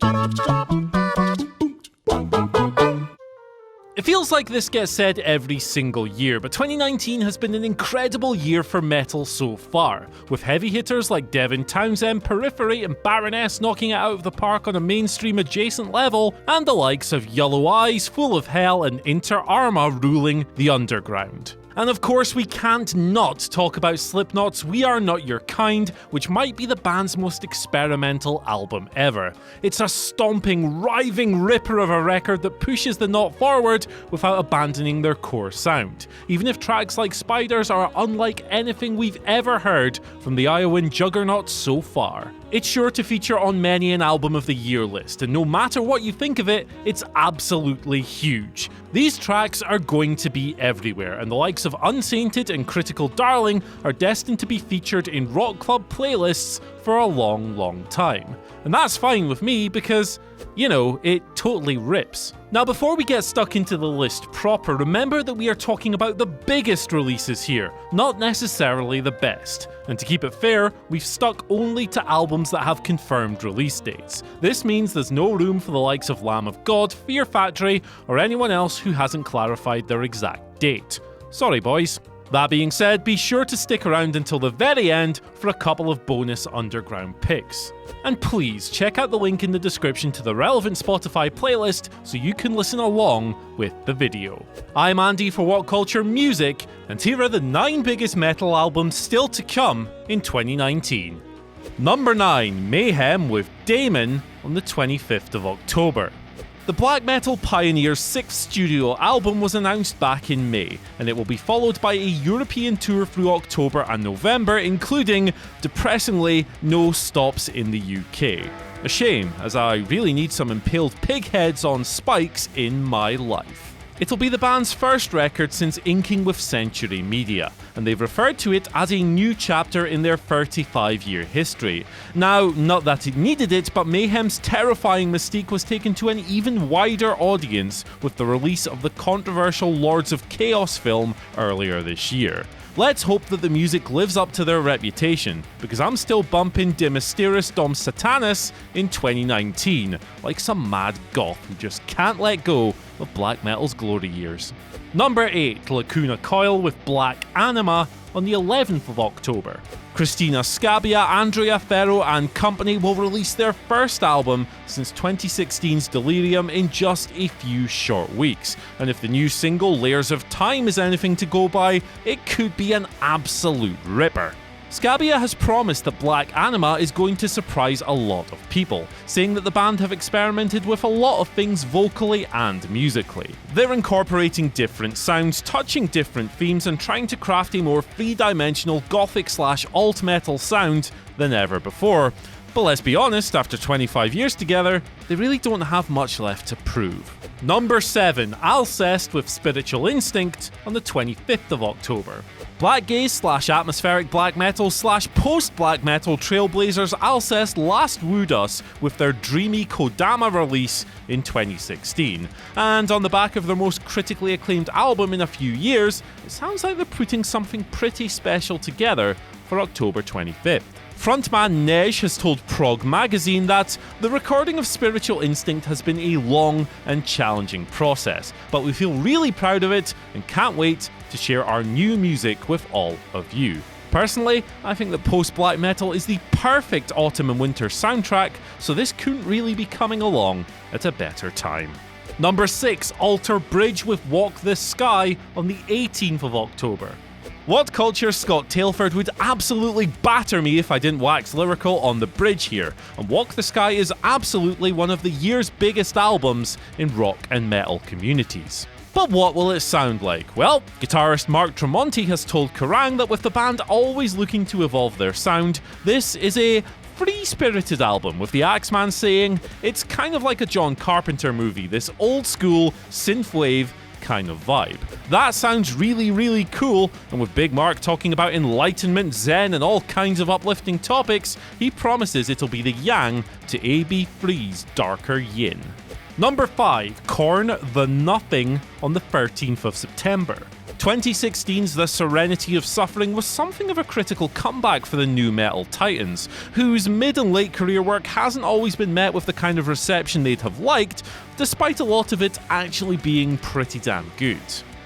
It feels like this gets said every single year, but 2019 has been an incredible year for metal so far, with heavy hitters like Devin Townsend, Periphery and Baroness knocking it out of the park on a mainstream adjacent level, and the likes of Yellow Eyes, Full of Hell and Inter Arma ruling the underground. And of course, we can't not talk about Slipknot's We Are Not Your Kind, which might be the band's most experimental album ever. It's a stomping, riving ripper of a record that pushes the knot forward without abandoning their core sound, even if tracks like Spiders are unlike anything we've ever heard from the Iowan juggernaut so far. It's sure to feature on many an Album of the Year list, and no matter what you think of it, it's absolutely huge. These tracks are going to be everywhere, and the likes of Unsainted and Critical Darling are destined to be featured in rock club playlists for a long time. And that's fine with me because, you know, it totally rips. Now, before we get stuck into the list proper, remember that we are talking about the biggest releases here, not necessarily the best. And to keep it fair, we've stuck only to albums that have confirmed release dates. This means there's no room for the likes of Lamb of God, Fear Factory, or anyone else who hasn't clarified their exact date. Sorry, boys. That being said, be sure to stick around until the very end for a couple of bonus underground picks. And please check out the link in the description to the relevant Spotify playlist so you can listen along with the video. I'm Andy for WhatCulture Music, and here are the 9 biggest metal albums still to come in 2019. Number 9, Mayhem with Daemon on the 25th of October. The black metal pioneer's 6th studio album was announced back in May, and it will be followed by a European tour through October and November, including, depressingly, no stops in the UK. A shame, as I really need some impaled pig heads on spikes in my life. It'll be the band's first record since inking with Century Media, and they've referred to it as a new chapter in their 35-year history. Now, not that it needed it, but Mayhem's terrifying mystique was taken to an even wider audience with the release of the controversial Lords of Chaos film earlier this year. Let's hope that the music lives up to their reputation, because I'm still bumping De Mysteris Dom Satanas in 2019, like some mad goth who just can't let go of black metal's glory years. Number 8, LACUNA COIL with Black Anima on the 11th of October. Christina Scabbia, Andrea Ferro and company will release their first album since 2016's Delirium in just a few short weeks, and if the new single Layers of Time is anything to go by, it could be an absolute ripper. Scabbia has promised that Black Anima is going to surprise a lot of people, saying that the band have experimented with a lot of things vocally and musically. They're incorporating different sounds, touching different themes, and trying to craft a more three-dimensional gothic/alt metal sound than ever before. But let's be honest, after 25 years together, they really don't have much left to prove. Number 7, ALCEST with Spiritual Instinct on the 25th of October. Black gaze/atmospheric black metal/ post-black metal trailblazers ALCEST last wooed us with their dreamy Kodama release in 2016. And on the back of their most critically acclaimed album in a few years, it sounds like they're putting something pretty special together for October 25th. Frontman Nej has told Prog magazine that the recording of Spiritual Instinct has been a long and challenging process, but we feel really proud of it and can't wait to share our new music with all of you. Personally, I think that post-black metal is the perfect autumn and winter soundtrack, so this couldn't really be coming along at a better time. Number 6, Alter Bridge with Walk This Sky on the 18th of October. WhatCulture Scott Tailford would absolutely batter me if I didn't wax lyrical on the bridge here, and Walk the Sky is absolutely one of the year's biggest albums in rock and metal communities. But what will it sound like? Well, guitarist Mark Tremonti has told Kerrang that with the band always looking to evolve their sound, this is a free-spirited album, with the Axeman saying, "It's kind of like a John Carpenter movie, this old-school synthwave kind of vibe." That sounds really cool, and with Big Mark talking about enlightenment, zen and all kinds of uplifting topics, he promises it'll be the yang to A.B. Free's darker yin. Number 5, KORN The Nothing on the 13th of September. 2016's The Serenity of Suffering was something of a critical comeback for the nu metal titans, whose mid and late career work hasn't always been met with the kind of reception they'd have liked, despite a lot of it actually being pretty damn good.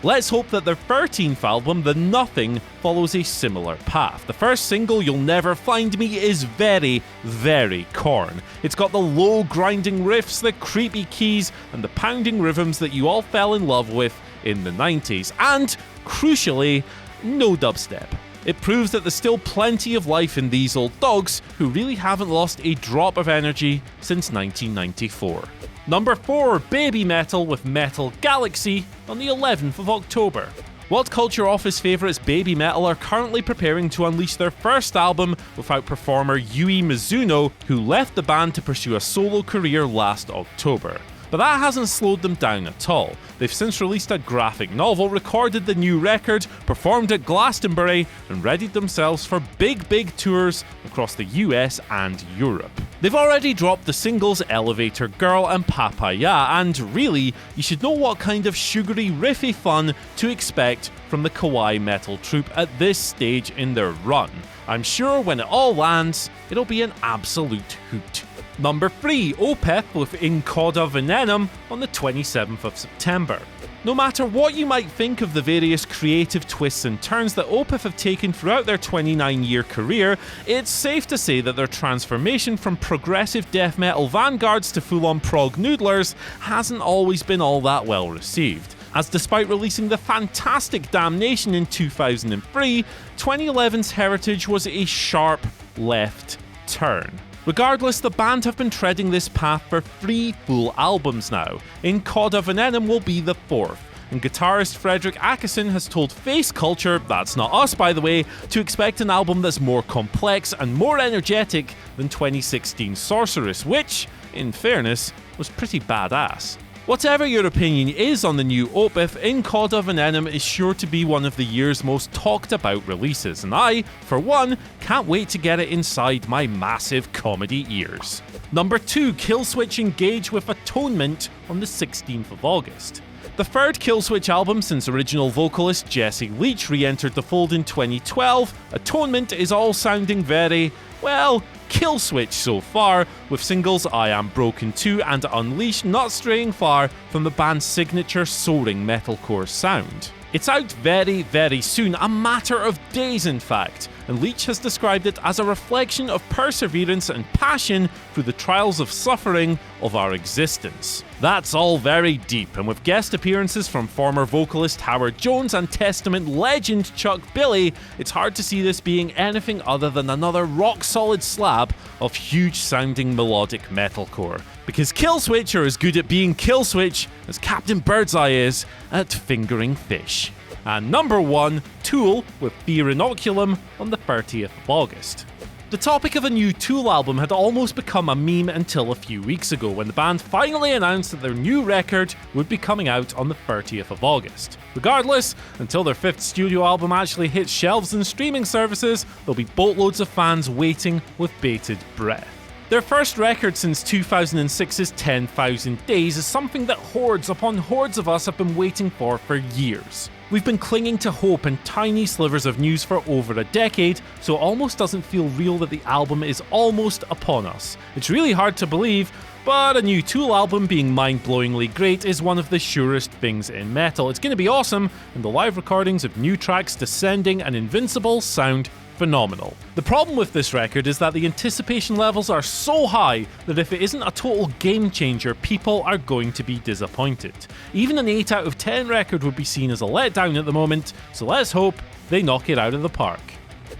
Let's hope that their 13th album, The Nothing, follows a similar path. The first single, You'll Never Find Me, is very, very KORN. It's got the low grinding riffs, the creepy keys, and the pounding rhythms that you all fell in love with in the 90s, and, crucially, no dubstep. It proves that there's still plenty of life in these old dogs who really haven't lost a drop of energy since 1994. Number 4, BABYMETAL with Metal Galaxy on the 11th of October. WhatCulture office favourites BABYMETAL are currently preparing to unleash their first album without performer Yui Mizuno, who left the band to pursue a solo career last October. But that hasn't slowed them down at all. They've since released a graphic novel, recorded the new record, performed at Glastonbury, and readied themselves for big tours across the US and Europe. They've already dropped the singles Elevator Girl and Papaya, and really, you should know what kind of sugary, riffy fun to expect from the kawaii metal troupe at this stage in their run. I'm sure when it all lands, it'll be an absolute hoot. Number 3, Opeth with CAUDA VENENUM on the 27th of September. No matter what you might think of the various creative twists and turns that Opeth have taken throughout their 29-year career, it's safe to say that their transformation from progressive death metal vanguards to full-on prog noodlers hasn't always been all that well received. As despite releasing the fantastic Damnation in 2003, 2011's heritage was a sharp left turn. Regardless, the band have been treading this path for 3 full albums now. CAUDA VENENUM will be the 4th, and guitarist Fredrik Åkesson has told Face Culture, that's not us by the way, to expect an album that's more complex and more energetic than 2016's Sorceress, which, in fairness, was pretty badass. Whatever your opinion is on the new Opeth, CAUDA VENENUM is sure to be one of the year's most talked about releases, and I, for one, can't wait to get it inside my massive comedy ears. Number 2, KILLSWITCH engage with ATONEMENT on the 16th of August. The third KILLSWITCH album since original vocalist Jesse Leach re-entered the fold in 2012, ATONEMENT is all sounding very, well, KILLSWITCH so far, with singles I Am Broken 2 and Unleash not straying far from the band's signature soaring metalcore sound. It's out very, very soon, a matter of days in fact, and Leach has described it as a reflection of perseverance and passion through the trials of suffering of our existence. That's all very deep, and with guest appearances from former vocalist Howard Jones and Testament legend Chuck Billy, it's hard to see this being anything other than another rock-solid slab of huge-sounding melodic metalcore. Because KILLSWITCH are as good at being KILLSWITCH as Captain Birdseye is at fingering fish. And number 1, Tool with INOCULUM on the 30th of August. The topic of a new Tool album had almost become a meme until a few weeks ago when the band finally announced that their new record would be coming out on the 30th of August. Regardless, until their 5th studio album actually hits shelves and streaming services, there'll be boatloads of fans waiting with bated breath. Their first record since 2006's 10,000 Days is something that hordes upon hordes of us have been waiting for years. We've been clinging to hope and tiny slivers of news for over a decade, so it almost doesn't feel real that the album is almost upon us. It's really hard to believe, but a new Tool album being mind-blowingly great is one of the surest things in metal. It's going to be awesome, and the live recordings of new tracks Descending and Invincible sound phenomenal. The problem with this record is that the anticipation levels are so high that if it isn't a total game changer, people are going to be disappointed. Even an 8 out of 10 record would be seen as a letdown at the moment, so let's hope they knock it out of the park.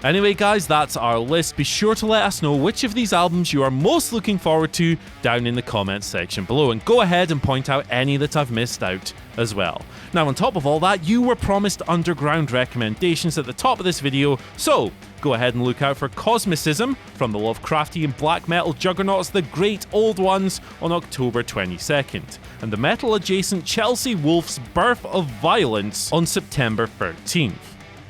Anyway guys, that's our list. Be sure to let us know which of these albums you are most looking forward to down in the comments section below, and go ahead and point out any that I've missed out as well. Now on top of all that, you were promised underground recommendations at the top of this video, so go ahead and look out for COSMICISM from the Lovecraftian black metal juggernauts The Great Old Ones on October 22nd, and the metal adjacent Chelsea Wolfe's Birth of Violence on September 13th.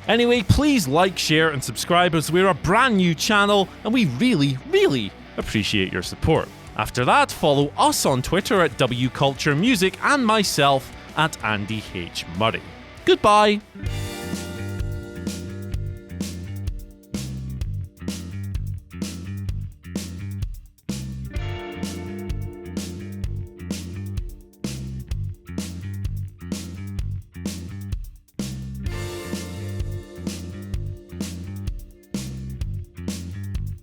Anyway, please like, share and subscribe as we're a brand new channel and we really appreciate your support. After that, follow us on Twitter at WCulture Music and myself at Andy H. Murray. Goodbye!